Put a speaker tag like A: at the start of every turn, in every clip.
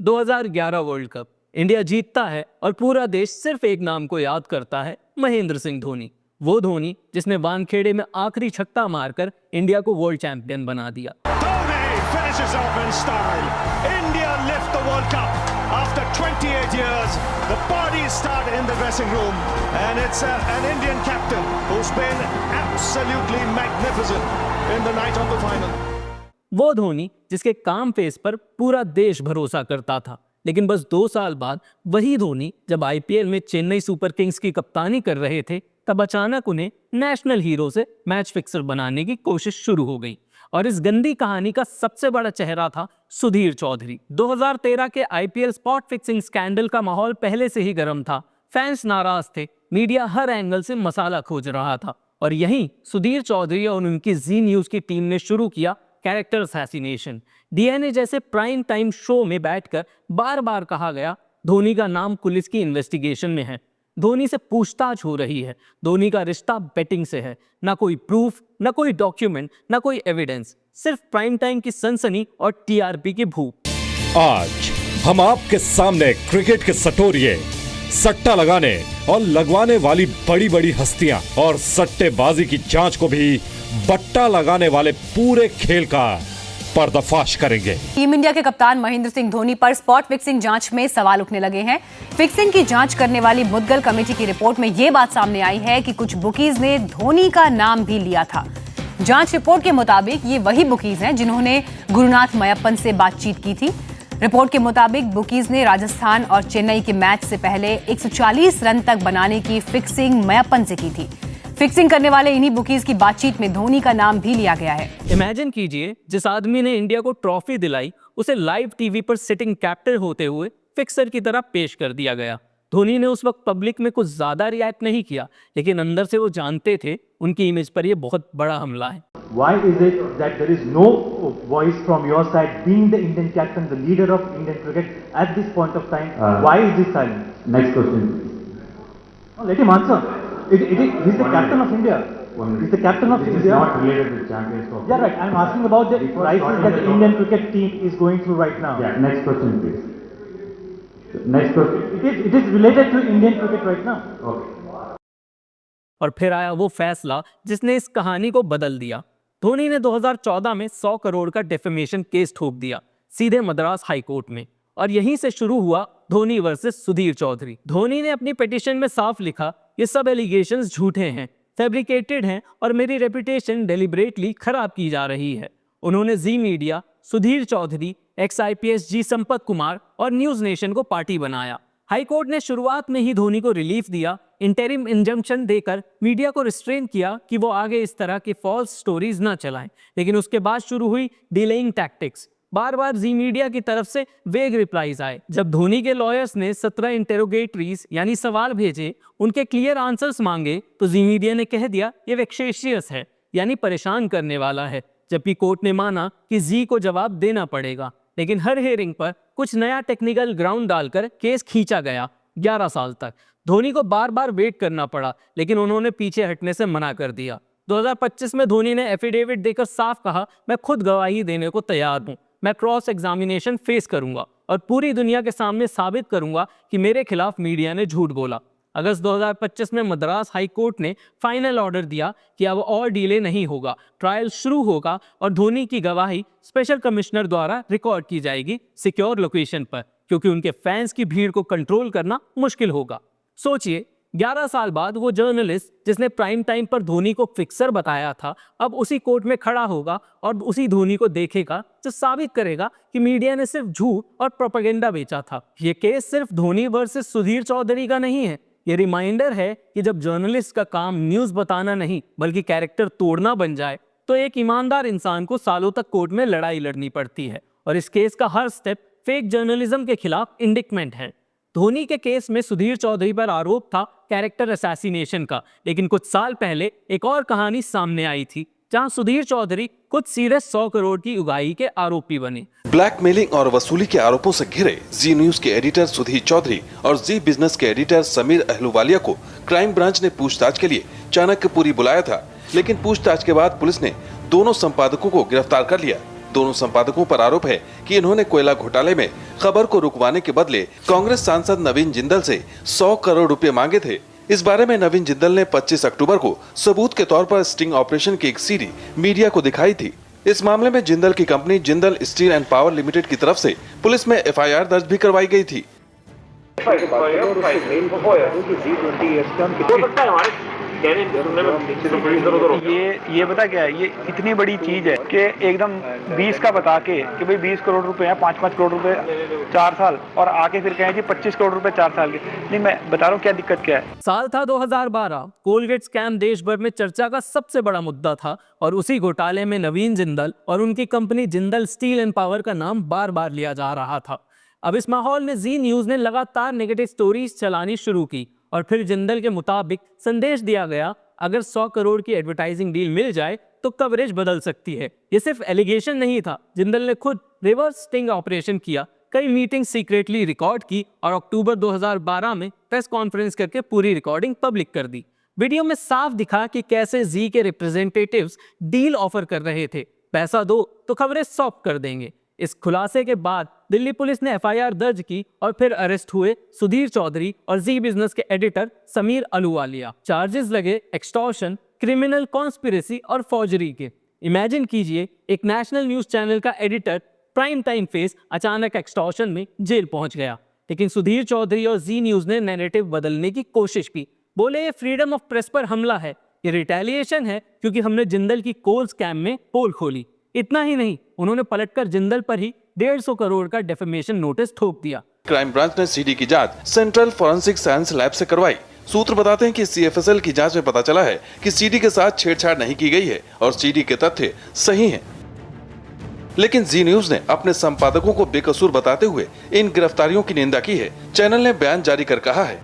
A: 2011 world cup India जीतता है और पूरा देश सिर्फ एक नाम को याद करता है, महेंद्र सिंह धोनी। वो धोनी जिसने वानखेड़े में आखिरी छक्का मारकर इंडिया को वर्ल्ड चैंपियन बना दिया।
B: Finishes off in style. India lift the World Cup after 28 years. The parties start in the dressing room, and it's an Indian captain who's been absolutely magnificent in the night of the final.
A: वो धोनी जिसके काम face पर पूरा देश भरोसा करता था, लेकिन बस 2 साल बाद वही धोनी जब आईपीएल में चेन्नई सुपर किंग्स की कप्तानी कर रहे थे, तब अचानक उन्हें नेशनल हीरो से मैच फिक्सर बनाने की कोशिश शुरू हो गई। और इस गंदी कहानी का सबसे बड़ा चेहरा था सुधीर चौधरी। 2013 के आईपीएल स्पॉट फिक्सिंग स्कैंडल का माहौल पहले से ही गर्म था। फैंस नाराज थे, मीडिया हर एंगल से मसाला खोज रहा था, और यहीं सुधीर चौधरी और उनकी जी न्यूज की टीम ने शुरू किया कैरेक्टर असैसिनेशन। डीएनए जैसे प्राइम टाइम शो में बैठकर बार बार कहा गया, धोनी का नाम पुलिस की इन्वेस्टिगेशन में है, धोनी से पूछताछ हो रही है, धोनी का रिश्ता बेटिंग से है। ना कोई प्रूफ, ना कोई डॉक्यूमेंट, ना कोई एविडेंस, सिर्फ प्राइम टाइम की सनसनी और टीआरपी की भूख।
C: आज हम आपके सामने क्रिकेट के सटोरिये, सट्टा लगाने और लगवाने वाली बड़ी बड़ी हस्तियां और सट्टेबाजी की जांच को भी बट्टा लगाने वाले पूरे खेल का पर्दाफाश करेंगे।
D: टीम इंडिया के कप्तान महेंद्र सिंह धोनी पर स्पॉट फिक्सिंग जांच में सवाल उठने लगे हैं। फिक्सिंग की जांच करने वाली मुद्गल कमेटी की रिपोर्ट में यह बात सामने आई है कि कुछ बुकीज ने धोनी का नाम भी लिया था। जांच रिपोर्ट के मुताबिक ये वही बुकीज हैं जिन्होंने गुरुनाथ मयप्पन से बातचीत की थी। रिपोर्ट के मुताबिक बुकीज ने राजस्थान और चेन्नई के मैच से पहले 140 रन तक बनाने की फिक्सिंग मयप्पन से की थी। फिक्सिंग करने वाले इन्हीं बुकीज की बातचीत में धोनी का नाम भी लिया गया है।
A: इमेजिन कीजिए, जिस आदमी ने इंडिया को ट्रॉफी दिलाई, उसे लाइव टीवी पर सिटिंग कैप्टन होते हुए फिक्सर की तरह पेश कर दिया गया। धोनी ने उस वक्त पब्लिक में कुछ ज्यादा रिएक्ट नहीं किया, लेकिन अंदर से वो जानते थे उनकी इमेज पर यह बहुत बड़ा हमला है।
E: Why is it that there is no voice from your side, being the Indian captain, the leader of Indian cricket at this point of time? Why is this silent?
F: Next question.
E: No, let him answer. He's the captain of India. He's the captain of India.
F: This is not related to Champions Trophy.
E: Yeah, right. I'm asking about the crisis that the Indian cricket team is going through right now.
F: Yeah, next question, please. Next question.
E: It is related to Indian cricket right now.
F: Okay.
A: और फिर आया वो फैसला जिसने इस कहानी को बदल दिया। धोनी ने 2014 में 100 करोड़ का डेफेमेशन केस ठोक दिया, सीधे मद्रास हाई कोर्ट में, और यहीं से शुरू हुआ धोनी वर्सेस सुधीर चौधरी। धोनी ने अपनी पिटीशन में साफ लिखा, ये सब एलिगेशंस झूठे हैं, फैब्रिकेटेड हैं और मेरी रेपुटेशन डेलिबरेटली खराब की जा रही है। उन्होंने Zee media, Sudhir Chaudhary, ex IPS G Sampath Kumar और न्यूज नेशन को पार्टी बनाया। हाईकोर्ट ने शुरुआत में ही धोनी को रिलीफ दिया, इंटरिम इंजंक्शन देकर मीडिया को रिस्ट्रेन किया कि वो आगे इस तरह की फॉल्स स्टोरीज ना चलाएं। लेकिन उसके बाद शुरू हुई डिलेइंग टैक्टिक्स। बार बार जी मीडिया की तरफ से वेग रिप्लाईज आए। जब धोनी के लॉयर्स ने 17 इंटेरोगेटरीज यानी सवाल भेजे, उनके क्लियर आंसर्स मांगे, तो जी मीडिया ने कह दिया ये वेक्सेशियस है, यानी परेशान करने वाला है, जबकि कोर्ट ने माना कि जी को जवाब देना पड़ेगा। लेकिन हर हियरिंग पर कुछ नया टेक्निकल ग्राउंड डालकर केस खींचा गया 11 साल तक। धोनी को बार बार वेट करना पड़ा, लेकिन उन्होंने पीछे हटने से मना कर दिया। 2025 में धोनी ने एफिडेविट देकर साफ कहा, मैं खुद गवाही देने को तैयार हूं, मैं क्रॉस एग्जामिनेशन फेस करूंगा और पूरी दुनिया के सामने साबित करूंगा कि मेरे खिलाफ मीडिया ने झूठ बोला। अगस्त 2025 में मद्रास हाई कोर्ट ने फाइनल ऑर्डर दिया कि अब और डिले नहीं होगा, ट्रायल शुरू होगा और धोनी की गवाही स्पेशल कमिश्नर द्वारा रिकॉर्ड की जाएगी सिक्योर लोकेशन पर, क्योंकि उनके फैंस की भीड़ को कंट्रोल करना मुश्किल होगा। सोचिए, 11 साल बाद वो जर्नलिस्ट जिसने प्राइम टाइम पर धोनी को फिक्सर बताया था, अब उसी कोर्ट में खड़ा होगा और उसी धोनी को देखेगा जो साबित करेगा कि मीडिया ने सिर्फ झूठ और प्रोपेगेंडा बेचा था। ये केस सिर्फ धोनी वर्सेस सुधीर चौधरी का नहीं है, ये रिमाइंडर है कि जब जर्नलिस्ट का काम न्यूज़ बताना नहीं बल्कि कैरेक्टर तोड़ना बन जाए, तो एक ईमानदार इंसान को सालों तक कोर्ट में लड़ाई लड़नी पड़ती है। और इस केस का हर स्टेप फेक जर्नलिज्म के खिलाफ इंडिक्टमेंट है। धोनी के केस में सुधीर चौधरी पर आरोप था कैरेक्टर असैसिनेशन का, लेकिन कुछ साल पहले एक और कहानी सामने आई थी जहां सुधीर चौधरी खुद सीधे 100 करोड़ की उगाही के आरोपी बने।
G: ब्लैकमेलिंग और वसूली के आरोपों से घिरे जी न्यूज के एडिटर सुधीर चौधरी और जी बिजनेस के एडिटर समीर अहलूवालिया को क्राइम ब्रांच ने पूछताछ के लिए चाणक्यपुरी बुलाया था, लेकिन पूछताछ के बाद पुलिस ने दोनों संपादकों को गिरफ्तार कर लिया। दोनों संपादकों पर आरोप है कि इन्होंने कोयला घोटाले में खबर को रुकवाने के बदले कांग्रेस सांसद नवीन जिंदल से 100 करोड़ रुपए मांगे थे। इस बारे में नवीन जिंदल ने 25 अक्टूबर को सबूत के तौर पर स्टिंग ऑपरेशन की एक सीडी मीडिया को दिखाई थी। इस मामले में जिंदल की company Jindal steel and power limited की तरफ से पुलिस में एफआईआर दर्ज भी करवाई गई थी।
H: ये बता क्या है, ये इतनी बड़ी चीज है कि एकदम 20 का बता के कि भाई 20 करोड़ रुपए हैं, 5-5 करोड़ रुपए 4 साल, और आके फिर कहें जी 25 करोड़ रुपए 4 साल के। नहीं, मैं बता रहा हूँ क्या दिक्कत क्या है।
A: साल था 2012। कोलगेट स्कैम देश भर में चर्चा का सबसे बड़ा मुद्दा था और उसी घोटाले में नवीन जिंदल और उनकी company Jindal steel and power का नाम बार बार लिया जा रहा था। अब इस माहौल में जी न्यूज ने लगातार नेगेटिव स्टोरीज चलानी शुरू की और फिर जिंदल के मुताबिक संदेश दिया गया, अगर 100 करोड़ की एडवर्टाइजिंग डील मिल जाए तो कवरेज बदल सकती है। ये सिर्फ एलिगेशन नहीं था, जिंदल ने खुद रिवर्स स्टिंग ऑपरेशन किया, कई मीटिंग सीक्रेटली रिकॉर्ड की और अक्टूबर 2012 में प्रेस कॉन्फ्रेंस करके पूरी रिकॉर्डिंग पब्लिक कर दी। वीडियो में साफ दिखा कि कैसे जी के रिप्रेजेंटेटिव्स डील ऑफर कर रहे थे, पैसा दो तो खबरें सॉफ्ट कर देंगे। इस खुलासे के बाद दिल्ली पुलिस ने एफआईआर दर्ज की और फिर अरेस्ट हुए सुधीर चौधरी और जी बिजनेस के एडिटर समीर अहलूवालिया। चार्जेस लगे एक्सटॉर्शन, क्रिमिनल कॉन्स्पिरेसी और फॉर्जरी के। इमेजिन कीजिए, एक नेशनल न्यूज चैनल का एडिटर, प्राइम टाइम फेस, अचानक एक्सटॉर्शन में जेल पहुंच गया। लेकिन सुधीर चौधरी और जी न्यूज ने नैरेटिव बदलने की कोशिश की। बोले ये फ्रीडम ऑफ प्रेस पर हमला है, ये रिटेलिएशन है क्योंकि हमने जिंदल की कोल स्कैम में पोल खोली। इतना ही नहीं, उन्होंने पलटकर जिंदल पर ही 150 करोड़ का डेफेमेशन नोटिस ठोक दिया।
G: क्राइम ब्रांच ने सीडी की जांच सेंट्रल फॉरेंसिक साइंस लैब से करवाई। सूत्र बताते हैं कि सीएफएसएल की जांच में पता चला है कि सीडी के साथ छेड़छाड़ नहीं की गई है और सीडी के तथ्य सही हैं। लेकिन जी न्यूज ने अपने संपादकों को बेकसूर बताते हुए इन गिरफ्तारियों की निंदा की है। चैनल ने बयान जारी कर कहा है,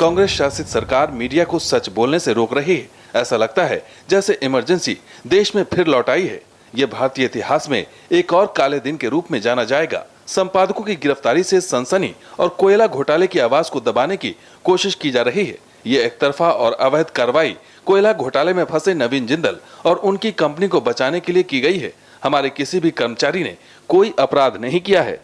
G: कांग्रेस शासित सरकार मीडिया को सच बोलने से रोक रही है। ऐसा लगता है जैसे इमरजेंसी देश में फिर लौट आई है। ये भारतीय इतिहास में एक और काले दिन के रूप में जाना जाएगा। संपादकों की गिरफ्तारी से सनसनी और कोयला घोटाले की आवाज को दबाने की कोशिश की जा रही है। ये एक तरफा और अवैध कार्रवाई कोयला घोटाले में फंसे नवीन जिंदल और उनकी कंपनी को बचाने के लिए की गई है। हमारे किसी भी कर्मचारी ने कोई अपराध नहीं किया है।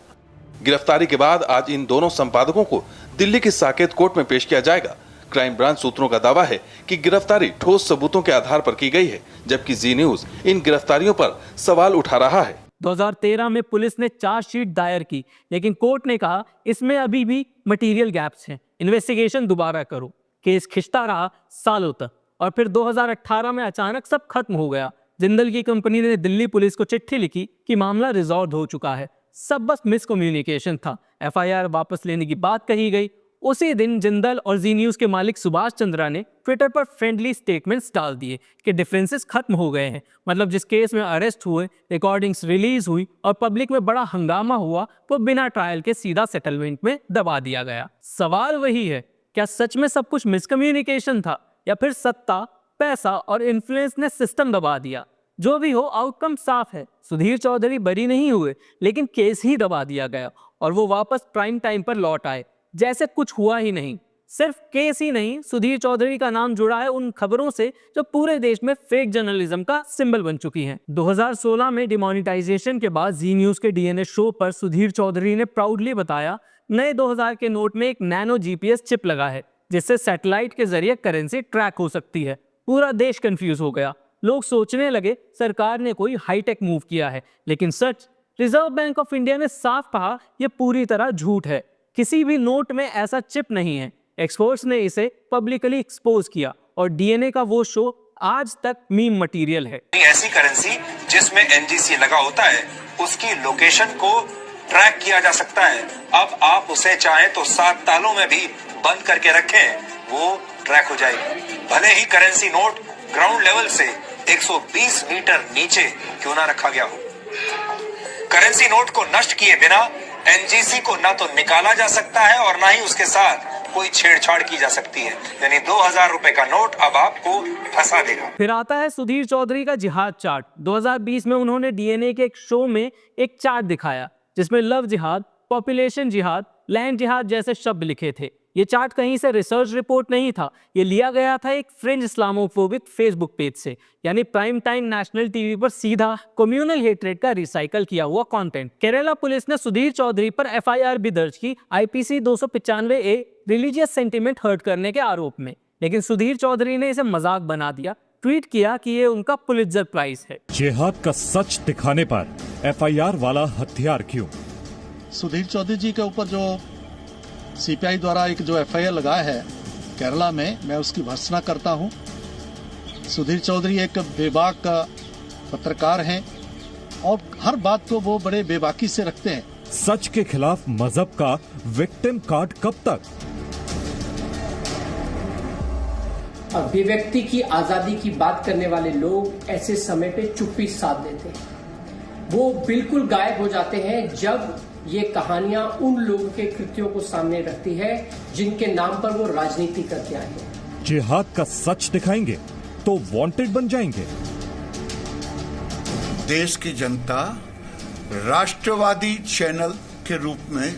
G: गिरफ्तारी के बाद आज इन दोनों संपादकों को दिल्ली की साकेत कोर्ट में पेश किया जाएगा। क्राइम ब्रांच सूत्रों का दावा है कि गिरफ्तारी ठोस सबूतों के आधार पर की गई है, जबकि जी न्यूज इन गिरफ्तारियों पर सवाल उठा रहा है।
A: 2013 में पुलिस ने चार्जशीट दायर की, लेकिन कोर्ट ने कहा इसमें अभी भी मटेरियल गैप्स हैं, इन्वेस्टिगेशन दोबारा करो। केस खिंचता रहा सालों तक और फिर 2018 में अचानक सब खत्म हो गया। जिंदल की कंपनी ने दिल्ली पुलिस को चिट्ठी लिखी कि मामला रिजॉल्व हो चुका है, सब बस मिसकम्युनिकेशन था। एफआईआर वापस लेने की बात कही गई। उसी दिन जिंदल और जी न्यूज के मालिक सुभाष चंद्रा ने ट्विटर पर फ्रेंडली स्टेटमेंट्स डाल दिए कि डिफरेंसेस खत्म हो गए हैं। मतलब जिस केस में अरेस्ट हुए, रिकॉर्डिंग्स रिलीज हुई और पब्लिक में बड़ा हंगामा हुआ, वो बिना ट्रायल के सीधा सेटलमेंट में दबा दिया गया। सवाल वही है, क्या सच में सब कुछ मिसकम्युनिकेशन था या फिर सत्ता, पैसा और इन्फ्लुएंस ने सिस्टम दबा दिया? जो भी हो, आउटकम साफ है। सुधीर चौधरी बरी नहीं हुए, लेकिन केस ही दबा दिया गया और वो वापस प्राइम टाइम पर लौट आए जैसे कुछ हुआ ही नहीं। सिर्फ केस ही नहीं, सुधीर चौधरी का नाम जुड़ा है उन खबरों से जो पूरे देश में फेक जर्नलिज्म का सिंबल बन चुकी हैं। 2016 में डिमोनेटाइजेशन के बाद जी न्यूज के डीएनए शो पर सुधीर चौधरी ने प्राउडली बताया, नए 2000 के नोट में एक नैनो जीपीएस चिप लगा है जिससे सैटेलाइट के जरिए करेंसी ट्रैक हो सकती है। पूरा देश कंफ्यूज हो गया। लोग सोचने लगे सरकार ने कोई हाईटेक मूव किया है, लेकिन सच, रिजर्व बैंक ऑफ इंडिया ने साफ कहा यह पूरी तरह झूठ है। किसी भी नोट में ऐसा चिप नहीं है। एक्सपर्ट्स ने इसे पब्लिकली एक्सपोज किया और डीएनए का वो शो आज तक मीम मटेरियल है।
I: ऐसी करेंसी जिसमें एनजीसी लगा होता है, उसकी लोकेशन को ट्रैक किया जा सकता है। अब आप उसे चाहें तो 7 तालों में भी बंद करके रखें, वो ट्रैक हो जाएगी। भले ही करेंसी नोट ग्राउंड लेवल से 120 मीटर नीचे क्यों ना रखा गया हो। करेंसी नोट को नष्ट किए बिना एनजीसी को ना तो निकाला जा सकता है और ना ही उसके साथ कोई छेड़छाड़ की जा सकती है। यानी 2000 रुपए का नोट अब आपको फंसा देगा।
A: फिर आता है सुधीर चौधरी का जिहाद चार्ट। 2020 में उन्होंने डीएनए के एक शो में एक चार्ट दिखाया जिसमें लव जिहाद, पॉपुलेशन जिहाद, लैंड जिहाद जैसे शब्द लिखे थे। ये चार्ट कहीं से रिसर्च रिपोर्ट नहीं था, ये लिया गया था एक फ्रेंच इस्लामोफोबिक फेसबुक पेज से, यानी प्राइम टाइम नेशनल टीवी पर सीधा कम्युनल हेट्रेड का रिसाइकल किया हुआ कंटेंट। केरला पुलिस ने सुधीर चौधरी पर एफआईआर भी दर्ज की IPC 295A religious sentiment hurt करने के आरोप में, लेकिन सुधीर चौधरी ने इसे मजाक बना दिया, ट्वीट किया कि ये उनका पुलित्जर प्राइज है।
C: जिहाद का सच दिखाने पर FIR वाला हथियार क्यों?
J: सुधीर चौधरी जी के ऊपर जो CPI द्वारा एक जो FIR लगाया है केरला में, मैं उसकी भर्त्सना करता हूं। सुधीर चौधरी एक बेबाक पत्रकार हैं और हर बात को वो बड़े बेबाकी से रखते हैं।
C: सच के खिलाफ मजहब का विक्टिम कार्ड कब तक?
K: अभिव्यक्ति की आजादी की बात करने वाले लोग ऐसे समय पे चुप्पी साध लेते हैं। वो बिल्कुल गायब हो जाते हैं जब ये कहानियां उन लोगों के कृत्यों को सामने रखती है जिनके नाम पर वो राजनीति करके आए हैं।
C: जिहाद का सच दिखाएंगे तो वांटेड बन जाएंगे।
L: देश की जनता राष्ट्रवादी चैनल के रूप में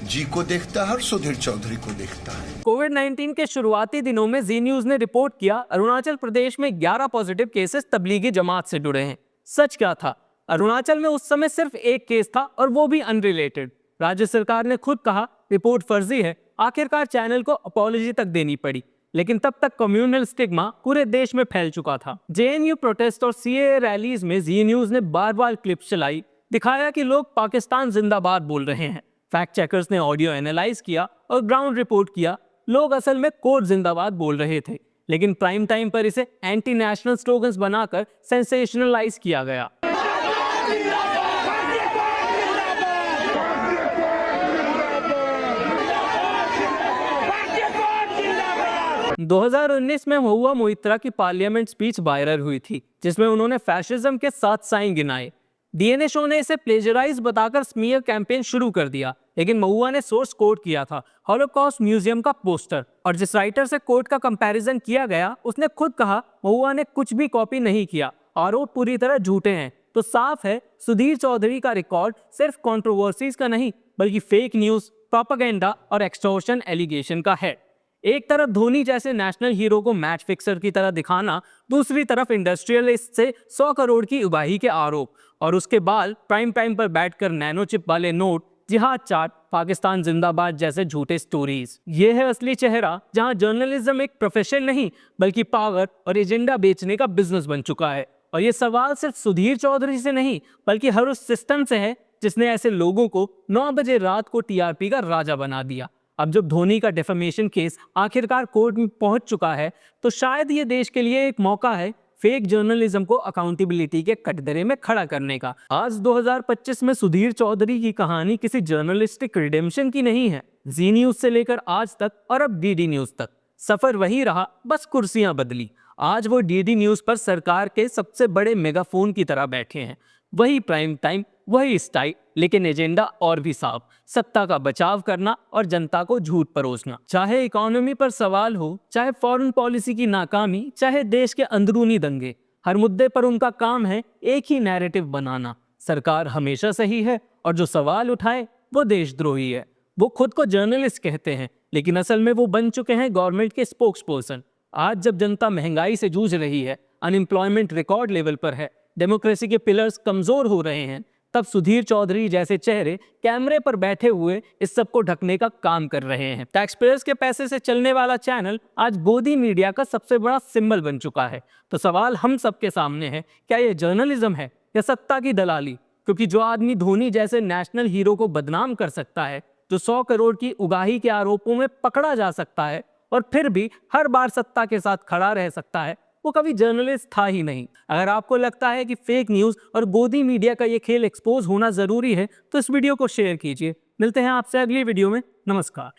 L: जी को देखता है और सुधीर चौधरी को देखता है।
A: कोविड-19 के शुरुआती दिनों में जी न्यूज ने रिपोर्ट किया अरुणाचल प्रदेश में 11 पॉजिटिव केसेस तबलीगी जमात से जुड़े हैं। सच क्या था? अरुणाचल में उस समय सिर्फ एक केस था और वो भी अनरिलेटेड। राज्य सरकार ने खुद कहा रिपोर्ट फर्जी है। आखिरकार चैनल को अपॉलॉजी तक देनी पड़ी, लेकिन तब तक कम्युनल स्टिग्मा पूरे देश में फैल चुका था। JNU प्रोटेस्ट और CAA रैलीज में जी न्यूज ने बार बार क्लिप्स चलाई, दिखाया कि लोग पाकिस्तान जिंदाबाद बोल रहे हैं। फैक्ट चेकर्स ने ऑडियो एनालाइज किया और ग्राउंड रिपोर्ट किया, लोग असल में कोर्ट जिंदाबाद बोल रहे थे, लेकिन प्राइम टाइम पर इसे एंटी नेशनल स्लोगन्स बनाकर सेंसेशनलाइज किया गया। 2019 में महुआ मोइत्रा की पार्लियामेंट स्पीच वायरल हुई थी, जिसमें उन्होंने फैशिज्म के 7 साइन गिनाए। DNA शो ने इसे प्लेजराइज बताकर स्मीयर कैंपेन शुरू कर दिया, लेकिन महुआ ने सोर्स कोट किया था हॉलोकॉस्ट म्यूजियम का पोस्टर, और जिस राइटर से कोट का कंपैरिजन किया गया उसने खुद कहा महुआ ने कुछ भी कॉपी नहीं किया, आरोप पूरी तरह झूठे हैं। तो साफ है सुधीर चौधरी का रिकॉर्ड सिर्फ कंट्रोवर्सीज का नहीं बल्कि फेक न्यूज, प्रोपेगेंडा और एक्सटॉर्शन एलिगेशन का है। एक तरफ धोनी जैसे नेशनल हीरो को मैच फिक्सर की तरह दिखाना, दूसरी तरफ इंडस्ट्रियलिस्ट से 100 करोड़ की उगाही के आरोप, और उसके बाद प्राइम टाइम पर बैठकर नैनो चिप वाले नोट, जिहाद चार्ट, पाकिस्तान जिंदाबाद जैसे झूठे स्टोरीज। ये है असली चेहरा जहां जर्नलिज्म एक प्रोफेशन नहीं बल्कि पावर और एजेंडा बेचने का बिजनेस बन चुका है। और ये सवाल सिर्फ सुधीर चौधरी से नहीं बल्कि हर उस सिस्टम से है जिसने ऐसे लोगों को 9 बजे रात को TRP का राजा बना दिया। अब जब धोनी का डिफेमेशन केस आखिरकार कोर्ट में पहुंच चुका है, तो शायद ये देश के लिए एक मौका है फेक जर्नलिज्म को अकाउंटेबिलिटी के कटघरे में खड़ा करने का। आज 2025 में सुधीर चौधरी की कहानी किसी जर्नलिस्टिक रिडेम्पशन की नहीं है। जी न्यूज से लेकर आज तक और अब DD न्यूज तक सफर वही रहा, बस कुर्सियां बदली। आज वो DD न्यूज पर सरकार के सबसे बड़े मेगाफोन की तरह बैठे हैं। वही प्राइम टाइम, वही स्टाइल, लेकिन एजेंडा और भी साफ, सत्ता का बचाव करना और जनता को झूठ परोसना। चाहे इकोनॉमी पर सवाल हो, चाहे फॉरेन पॉलिसी की नाकामी, चाहे देश के अंदरूनी दंगे, हर मुद्दे पर उनका काम है एक ही नैरेटिव बनाना। सरकार हमेशा सही है और जो सवाल उठाए वो देशद्रोही है। वो खुद को जर्नलिस्ट कहते हैं, लेकिन असल में वो बन चुके हैं गवर्नमेंट के स्पोक्स पर्सन। आज जब जनता महंगाई से जूझ रही है, अनएम्प्लॉयमेंट रिकॉर्ड लेवल पर है, डेमोक्रेसी के पिलर्स कमजोर हो रहे हैं, तब सुधीर चौधरी जैसे चेहरे कैमरे पर बैठे हुए इस सब को ढकने का काम कर रहे हैं। टैक्स पेयर्स के पैसे से चलने वाला चैनल आज गोदी मीडिया का सबसे बड़ा सिंबल बन चुका है। तो सवाल हम सबके सामने है, क्या ये जर्नलिज्म है या सत्ता की दलाली? क्योंकि जो आदमी धोनी जैसे नेशनल हीरो को बदनाम कर सकता है, जो 100 करोड़ की उगाही के आरोपों में पकड़ा जा सकता है और फिर भी हर बार सत्ता के साथ खड़ा रह सकता है, वो कभी जर्नलिस्ट था ही नहीं। अगर आपको लगता है कि फेक न्यूज और गोदी मीडिया का ये खेल एक्सपोज होना जरूरी है, तो इस वीडियो को शेयर कीजिए। मिलते हैं आपसे अगली वीडियो में। नमस्कार।